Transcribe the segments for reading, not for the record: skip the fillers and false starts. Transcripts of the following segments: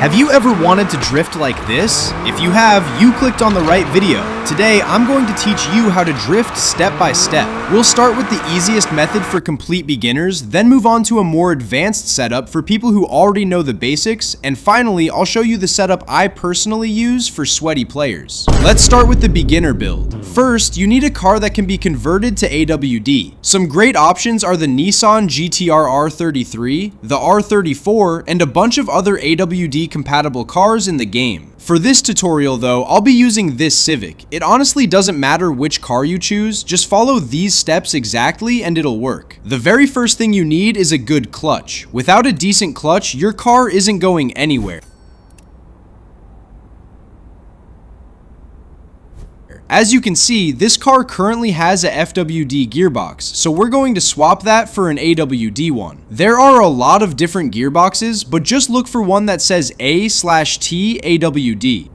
Have you ever wanted to drift like this? If you have, you clicked on the right video. Today, I'm going to teach you how to drift step by step. We'll start with the easiest method for complete beginners, then move on to a more advanced setup for people who already know the basics, and finally, I'll show you the setup I personally use for sweaty players. Let's start with the beginner build. First, you need a car that can be converted to AWD. Some great options are the Nissan GT-R R33, the R34, and a bunch of other AWD compatible cars in the game. For this tutorial though, I'll be using this Civic. It honestly doesn't matter which car you choose, just follow these steps exactly and it'll work. The very first thing you need is a good clutch. Without a decent clutch, your car isn't going anywhere. As you can see, this car currently has a FWD gearbox, so we're going to swap that for an AWD one. There are a lot of different gearboxes, but just look for one that says A/T AWD.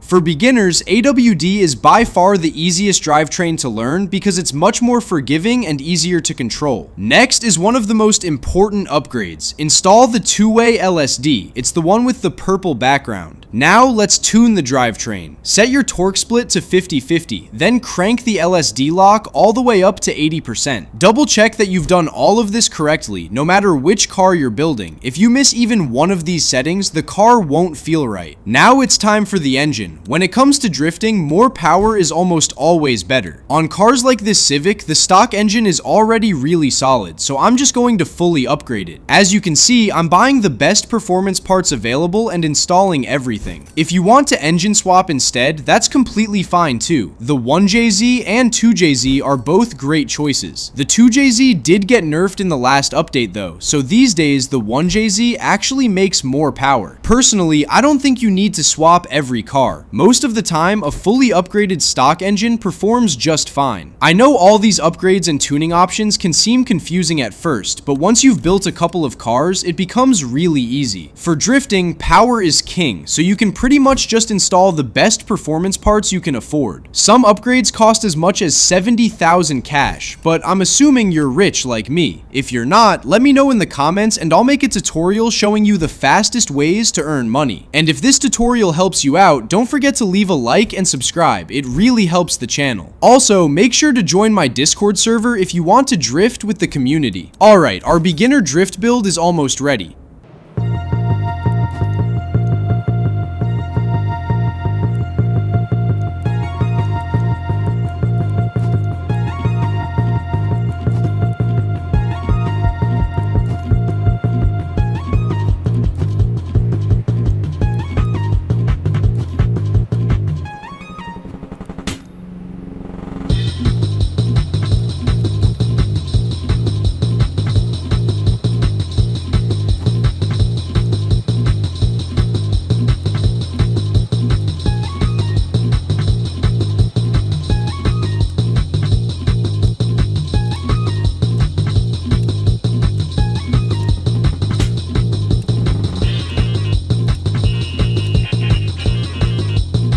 For beginners, AWD is by far the easiest drivetrain to learn because it's much more forgiving and easier to control. Next is one of the most important upgrades. Install the two-way LSD. It's the one with the purple background. Now let's tune the drivetrain. Set your torque split to 50-50, then crank the LSD lock all the way up to 80%. Double check that you've done all of this correctly, no matter which car you're building. If you miss even one of these settings, the car won't feel right. Now it's time for the engine. When it comes to drifting, more power is almost always better. On cars like this Civic, the stock engine is already really solid, so I'm just going to fully upgrade it. As you can see, I'm buying the best performance parts available and installing everything. If you want to engine swap instead, that's completely fine too. The 1JZ and 2JZ are both great choices. The 2JZ did get nerfed in the last update though, so these days the 1JZ actually makes more power. Personally, I don't think you need to swap every car. Most of the time, a fully upgraded stock engine performs just fine. I know all these upgrades and tuning options can seem confusing at first, but once you've built a couple of cars, it becomes really easy. For drifting, power is king, so you can pretty much just install the best performance parts you can afford. Some upgrades cost as much as 70,000 cash, but I'm assuming you're rich like me. If you're not, let me know in the comments and I'll make a tutorial showing you the fastest ways to earn money. And if this tutorial helps you out, don't forget to leave a like and subscribe. It really helps the channel. Also, make sure to join my Discord server if you want to drift with the community. Alright, our beginner drift build is almost ready.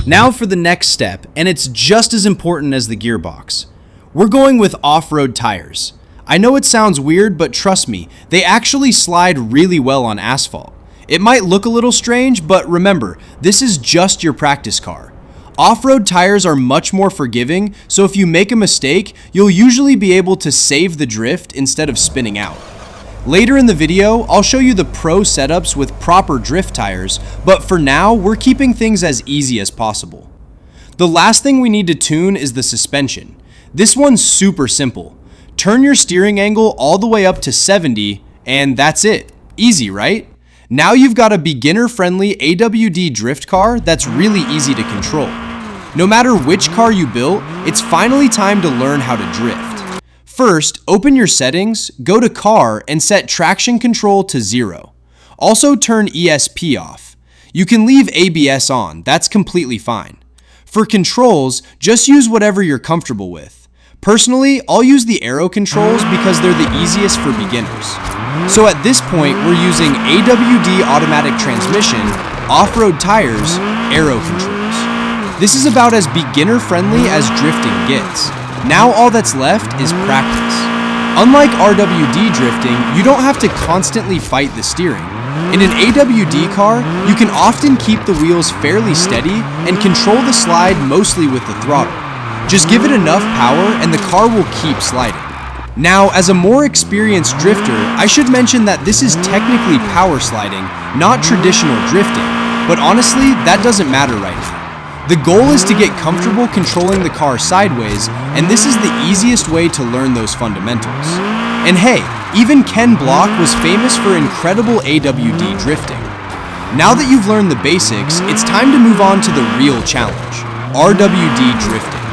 Now for the next step, and it's just as important as the gearbox. We're going with off-road tires. I know it sounds weird, but trust me, they actually slide really well on asphalt. It might look a little strange, but remember, this is just your practice car. Off-road tires are much more forgiving, so if you make a mistake, you'll usually be able to save the drift instead of spinning out. Later in the video, I'll show you the pro setups with proper drift tires, but for now, we're keeping things as easy as possible. The last thing we need to tune is the suspension. This one's super simple. Turn your steering angle all the way up to 70, and that's it. Easy, right? Now you've got a beginner-friendly AWD drift car that's really easy to control. No matter which car you built, it's finally time to learn how to drift. First, open your settings, go to car, and set traction control to 0. Also turn ESP off. You can leave ABS on, that's completely fine. For controls, just use whatever you're comfortable with. Personally, I'll use the arrow controls because they're the easiest for beginners. So at this point, we're using AWD automatic transmission, off-road tires, arrow controls. This is about as beginner-friendly as drifting gets. Now all that's left is practice. Unlike RWD drifting, you don't have to constantly fight the steering. In an AWD car, you can often keep the wheels fairly steady and control the slide mostly with the throttle. Just give it enough power and the car will keep sliding. Now, as a more experienced drifter, I should mention that this is technically power sliding, not traditional drifting, but honestly, that doesn't matter right now. The goal is to get comfortable controlling the car sideways, and this is the easiest way to learn those fundamentals. And hey, even Ken Block was famous for incredible AWD drifting. Now that you've learned the basics, it's time to move on to the real challenge, RWD drifting.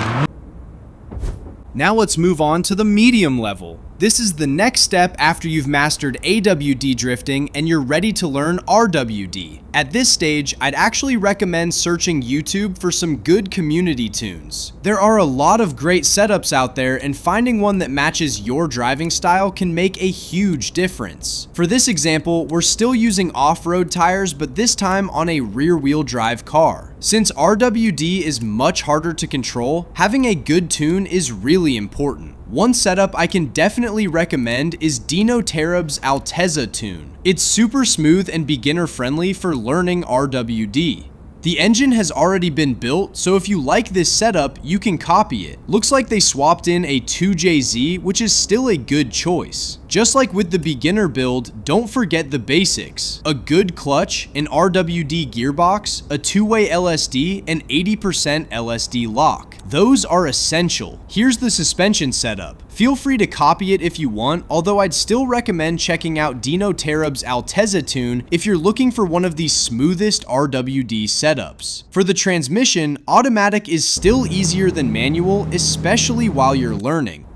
Now let's move on to the medium level. This is the next step after you've mastered AWD drifting and you're ready to learn RWD. At this stage, I'd actually recommend searching YouTube for some good community tunes. There are a lot of great setups out there, and finding one that matches your driving style can make a huge difference. For this example, we're still using off-road tires, but this time on a rear-wheel drive car. Since RWD is much harder to control, having a good tune is really important. One setup I can definitely recommend is Dino Terab's Altezza tune. It's super smooth and beginner friendly for learning RWD. The engine has already been built, so if you like this setup, you can copy it. Looks like they swapped in a 2JZ, which is still a good choice. Just like with the beginner build, don't forget the basics. A good clutch, an RWD gearbox, a two-way LSD, and 80% LSD lock. Those are essential. Here's the suspension setup. Feel free to copy it if you want, although I'd still recommend checking out Dino Terab's Altezza tune if you're looking for one of the smoothest RWD setups. For the transmission, automatic is still easier than manual, especially while you're learning.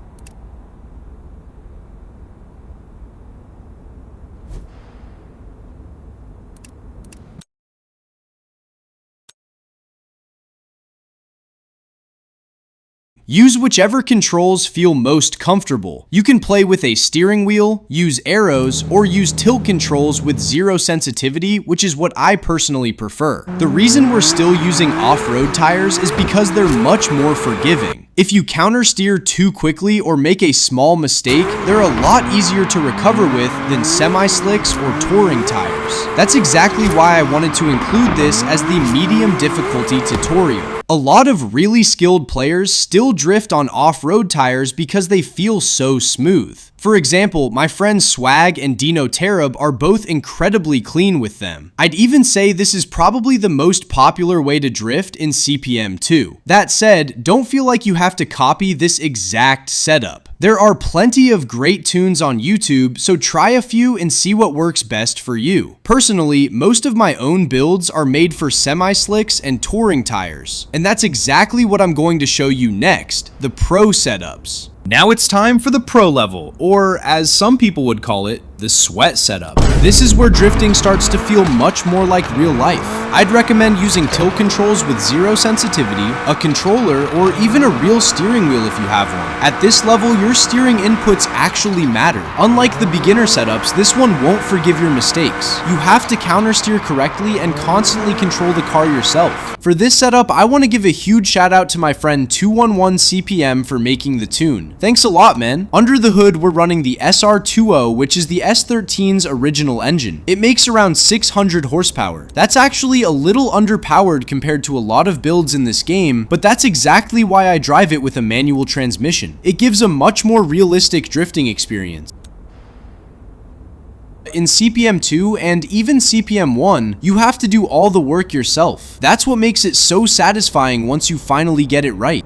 Use whichever controls feel most comfortable. You can play with a steering wheel, use arrows, or use tilt controls with zero sensitivity, which is what I personally prefer. The reason we're still using off-road tires is because they're much more forgiving. If you countersteer too quickly or make a small mistake, they're a lot easier to recover with than semi-slicks or touring tires. That's exactly why I wanted to include this as the medium difficulty tutorial. A lot of really skilled players still drift on off-road tires because they feel so smooth. For example, my friends Swag and Dino Terab are both incredibly clean with them. I'd even say this is probably the most popular way to drift in CPM2. That said, don't feel like you have to copy this exact setup. There are plenty of great tunes on YouTube, so try a few and see what works best for you. Personally, most of my own builds are made for semi-slicks and touring tires, and that's exactly what I'm going to show you next, the pro setups. Now it's time for the pro level, or as some people would call it, the sweat setup. This is where drifting starts to feel much more like real life. I'd recommend using tilt controls with zero sensitivity, a controller, or even a real steering wheel if you have one. At this level, your steering inputs actually matter. Unlike the beginner setups, this one won't forgive your mistakes. You have to countersteer correctly and constantly control the car yourself. For this setup, I want to give a huge shout out to my friend 211 CPM for making the tune. Thanks a lot, man. Under the hood, we're running the SR20, which is the S13's original engine. It makes around 600 horsepower. That's actually a little underpowered compared to a lot of builds in this game, but that's exactly why I drive it with a manual transmission. It gives a much more realistic drifting experience. In CPM2 and even CPM1, you have to do all the work yourself. That's what makes it so satisfying once you finally get it right.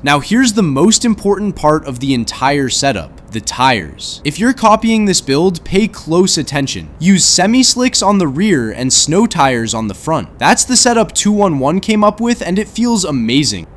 Now here's the most important part of the entire setup, the tires. If you're copying this build, pay close attention. Use semi-slicks on the rear and snow tires on the front. That's the setup 211 came up with, and it feels amazing.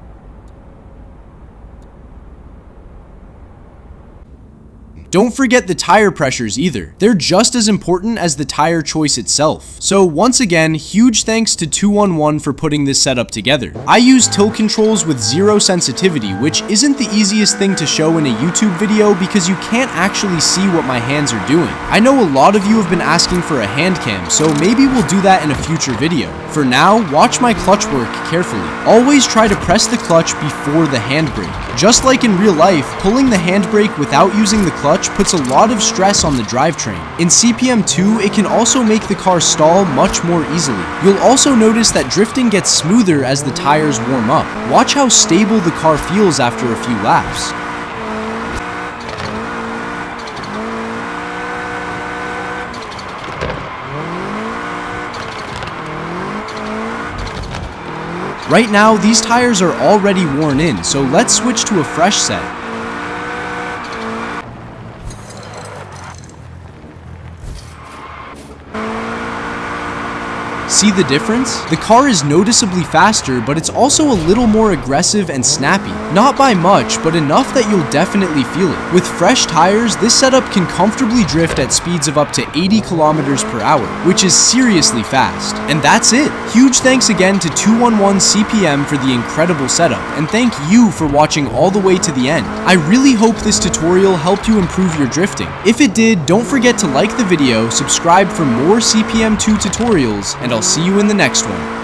Don't forget the tire pressures either. They're just as important as the tire choice itself. So once again, huge thanks to 211 for putting this setup together. I use tilt controls with zero sensitivity, which isn't the easiest thing to show in a YouTube video because you can't actually see what my hands are doing. I know a lot of you have been asking for a hand cam, so maybe we'll do that in a future video. For now, watch my clutch work carefully. Always try to press the clutch before the handbrake. Just like in real life, pulling the handbrake without using the clutch puts a lot of stress on the drivetrain. In CPM2, it can also make the car stall much more easily. You'll also notice that drifting gets smoother as the tires warm up. Watch how stable the car feels after a few laps. Right now, these tires are already worn in, so let's switch to a fresh set. See the difference? The car is noticeably faster, but it's also a little more aggressive and snappy. Not by much, but enough that you'll definitely feel it. With fresh tires, this setup can comfortably drift at speeds of up to 80 kilometers per hour, which is seriously fast. And that's it! Huge thanks again to 211 CPM for the incredible setup, and thank you for watching all the way to the end. I really hope this tutorial helped you improve your drifting. If it did, don't forget to like the video, subscribe for more CPM2 tutorials, and I'll see you in the next one.